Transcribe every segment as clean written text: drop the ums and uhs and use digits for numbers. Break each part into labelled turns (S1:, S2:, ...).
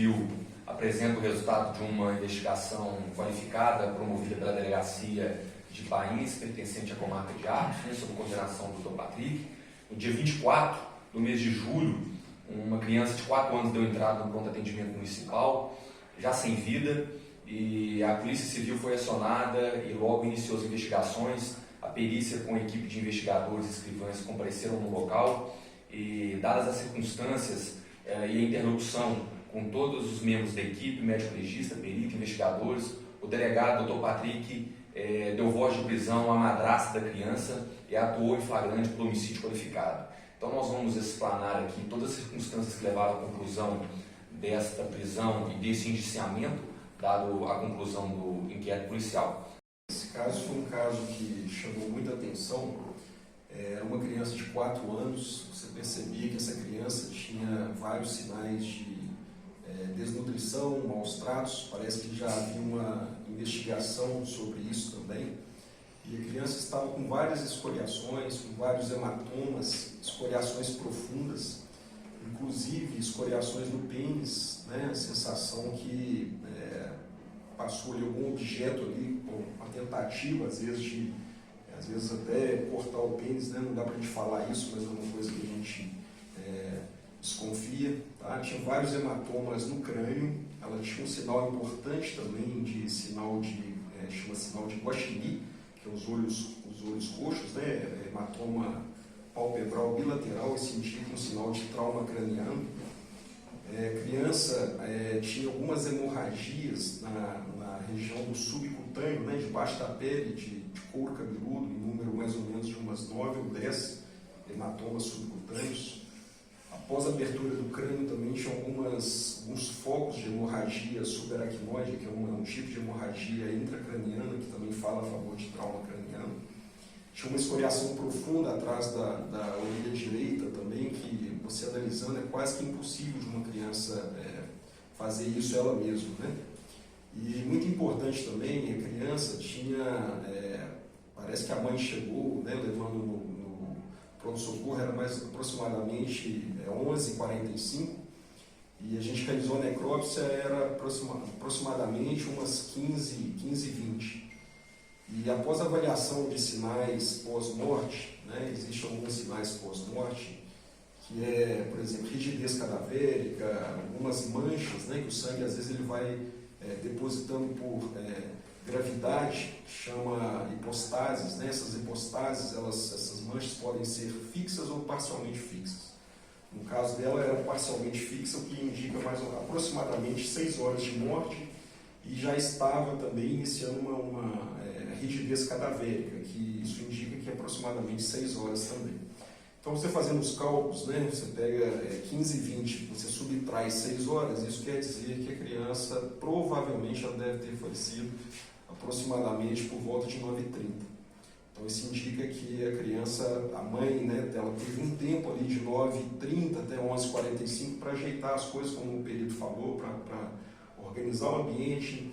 S1: Civil apresenta o resultado de uma investigação qualificada promovida pela Delegacia de Pains, pertencente à comarca de Arcos, sob coordenação do Dr. Patrick. No dia 24 do mês de julho, uma criança de 4 anos deu entrada no pronto atendimento municipal, já sem vida, e a Polícia Civil foi acionada e logo iniciou as investigações. A perícia com a equipe de investigadores e escrivães compareceram no local e, dadas as circunstâncias e a interlocução com todos os membros da equipe, médico legista, perito, investigadores, o delegado Dr. Patrick deu voz de prisão à madrasta da criança e atuou em flagrante por homicídio qualificado. Então nós vamos explanar aqui todas as circunstâncias que levaram à conclusão desta prisão e desse indiciamento, dado a conclusão do inquérito policial.
S2: Esse caso foi um caso que chamou muita atenção. Era uma criança de 4 anos, você percebia que essa criança tinha vários sinais de desnutrição, maus tratos, parece que já havia uma investigação sobre isso também. E a criança estava com várias escoriações, com vários hematomas, escoriações profundas, inclusive escoriações no pênis, né? A sensação que passou ali algum objeto ali, uma tentativa às vezes até cortar o pênis, né? Não dá para a gente falar isso, mas é uma coisa que a gente desconfia. Tá? Tinha vários hematomas no crânio, ela tinha um sinal importante também de chama sinal de Guaxinim, que é os olhos roxos, né? Hematoma palpebral bilateral, esse indica um sinal de trauma craniano. A criança tinha algumas hemorragias na região do subcutâneo, né? Debaixo da pele, de couro cabeludo, em número mais ou menos de umas 9 ou 10 hematomas subcutâneos. Após a abertura do crânio também tinha alguns focos de hemorragia subaracnoide, que é um tipo de hemorragia intracraniana, que também fala a favor de trauma craniano. Tinha uma escoriação profunda atrás da orelha direita também, que você analisando é quase que impossível de uma criança fazer isso ela mesma, né? E muito importante também, a criança tinha, parece que a mãe chegou, né, levando no pronto-socorro, era mais aproximadamente 11h45, e a gente realizou a necrópsia, era aproximadamente umas 15h20. E após a avaliação de sinais pós-morte, né, existem alguns sinais pós-morte, que por exemplo, rigidez cadavérica, algumas manchas, né, que o sangue às vezes ele vai depositando por gravidade, chama hipostases, né? Essas hipostases, essas manchas podem ser fixas ou parcialmente fixas. No caso dela era parcialmente fixa, o que indica aproximadamente 6 horas de morte, e já estava também iniciando uma rigidez cadavérica, que isso indica que é aproximadamente 6 horas também. Então você fazendo os cálculos, né, você pega 15h20, você subtrai 6 horas, isso quer dizer que a criança provavelmente ela deve ter falecido aproximadamente por volta de 9h30. Então isso indica que a criança, a mãe, né, ela teve um tempo ali de 9h30 até 11h45 para ajeitar as coisas, como o perito falou, para organizar o ambiente.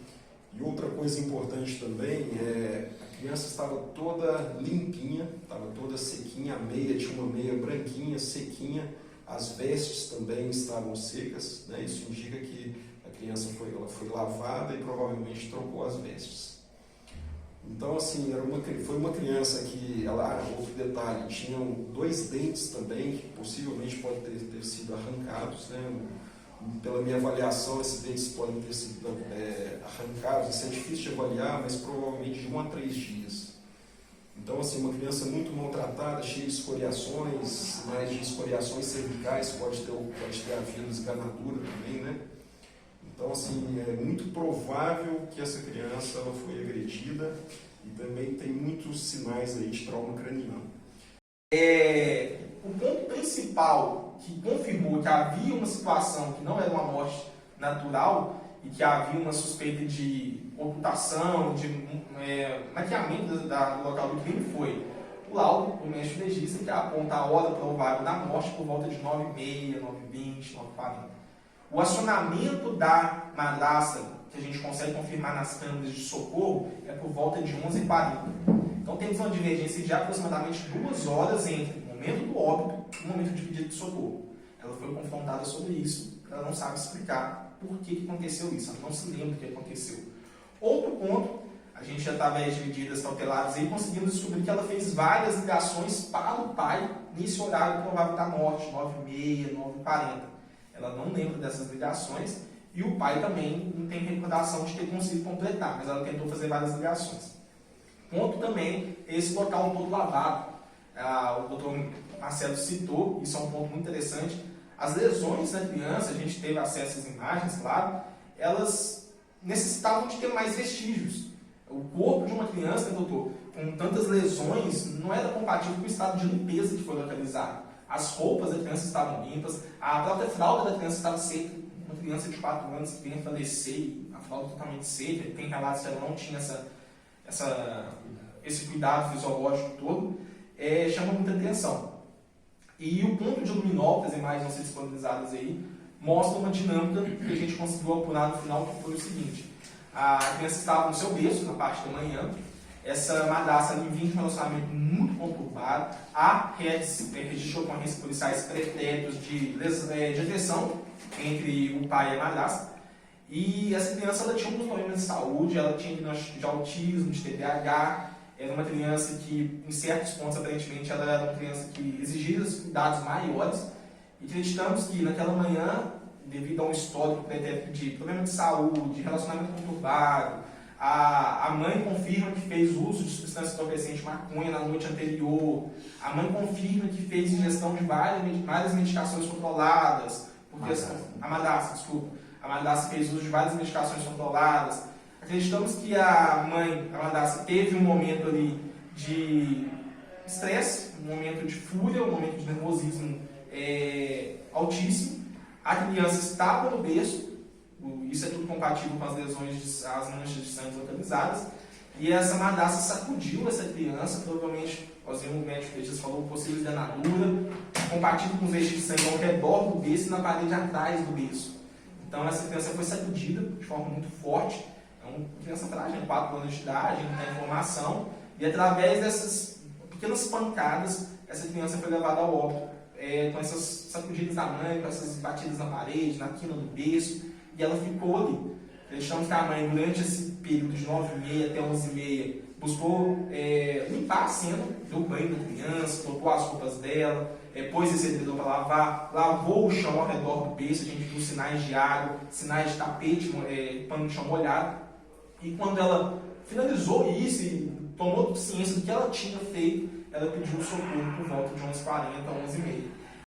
S2: E outra coisa importante também a criança estava toda limpinha, estava toda sequinha, a meia tinha uma meia branquinha, sequinha, as vestes também estavam secas, né? Isso indica que a criança foi lavada e provavelmente trocou as vestes. Então, assim, foi uma criança que, outro detalhe, tinha 2 dentes também, que possivelmente podem ter sido arrancados, né? Pela minha avaliação, esses dentes podem ter sido arrancados. Isso é difícil de avaliar, mas provavelmente de 1 a 3 dias. Então, assim, uma criança muito maltratada, cheia de escoriações, sinais de escoriações cervicais, pode ter havido esganadura também, né? Então, assim, é muito provável que essa criança ela foi agredida e também tem muitos sinais aí de trauma craniano.
S3: O ponto principal que confirmou que havia uma situação que não era uma morte natural e que havia uma suspeita de ocultação, de maquiamento do local do crime foi o laudo do médico legista, que aponta a hora provável da morte por volta de 9h30, 9h20, 9h40. O acionamento da madrasta, que a gente consegue confirmar nas câmeras de socorro, é por volta de 11h40. Então temos uma divergência de aproximadamente 2 horas entre o momento do óbito e o momento de pedido de socorro. Ela foi confrontada sobre isso, ela não sabe explicar por que aconteceu isso, ela não se lembra do que aconteceu. Outro ponto, a gente, através de medidas cautelares, aí, conseguimos descobrir que ela fez várias ligações para o pai nesse horário provável da morte, 9h30, 9h40. Ela não lembra dessas ligações e o pai também não tem recordação de ter conseguido completar, mas ela tentou fazer várias ligações. Ponto também é esse local todo lavado. O doutor Marcelo citou, isso é um ponto muito interessante. As lesões na criança, a gente teve acesso às imagens, claro, elas necessitavam de ter mais vestígios. O corpo de uma criança, né, doutor, com tantas lesões, não era compatível com o estado de limpeza que foi localizado. As roupas da criança estavam limpas, a própria fralda da criança estava seca. Uma criança de 4 anos que vem a falecer, a fralda totalmente seca, tem relatos que ela não tinha esse cuidado fisiológico todo, chama muita atenção. E o ponto de luminol, que as imagens vão ser disponibilizadas aí, mostra uma dinâmica que a gente conseguiu apurar no final, que foi o seguinte: a criança estava no seu berço, na parte da manhã, essa madrasta ali vinha de um relacionamento muito conturbado, registrou com agências policiais pretéritos de agressão entre o pai e a madrasta, e essa criança ela tinha alguns problemas de saúde, ela tinha diagnóstico de autismo, de TDAH, era uma criança que, em certos pontos, aparentemente, ela era uma criança que exigia cuidados maiores, e acreditamos que naquela manhã, devido a um histórico pretérito de problema de saúde, de relacionamento conturbado, a mãe confirma que fez uso de substância entorpecente, maconha, na noite anterior, a mãe confirma que fez ingestão de várias medicações controladas, porque a madrasta fez uso de várias medicações controladas. Acreditamos que a madrasta teve um momento ali de estresse, um momento de fúria, um momento de nervosismo altíssimo. A criança estava no berço, isso é tudo compatível com as lesões, as manchas de sangue localizadas, e essa madrasta sacudiu essa criança, provavelmente, o médico Peixes falou, possível denadura, compatível com os vestígios de sangue ao redor do berço e na parede atrás do berço. Então essa criança foi sacudida de forma muito forte, é uma criança frágil, 4 anos de idade, não tem informação, e através dessas pequenas pancadas, essa criança foi levada ao óbito. Com essas sacudidas da mãe, com essas batidas na parede, na quina do berço, e ela ficou ali. Acreditamos que a mãe, durante esse período de 9h30 até 11h30, buscou limpar a cena do banho da criança, colocou as roupas dela, pôs esse edredom para lavar, lavou o chão ao redor do berço, a gente viu sinais de água, sinais de tapete, pano de chão molhado, e quando ela finalizou isso e tomou ciência do que ela tinha feito, ela pediu socorro por volta de 11h40, 11h30.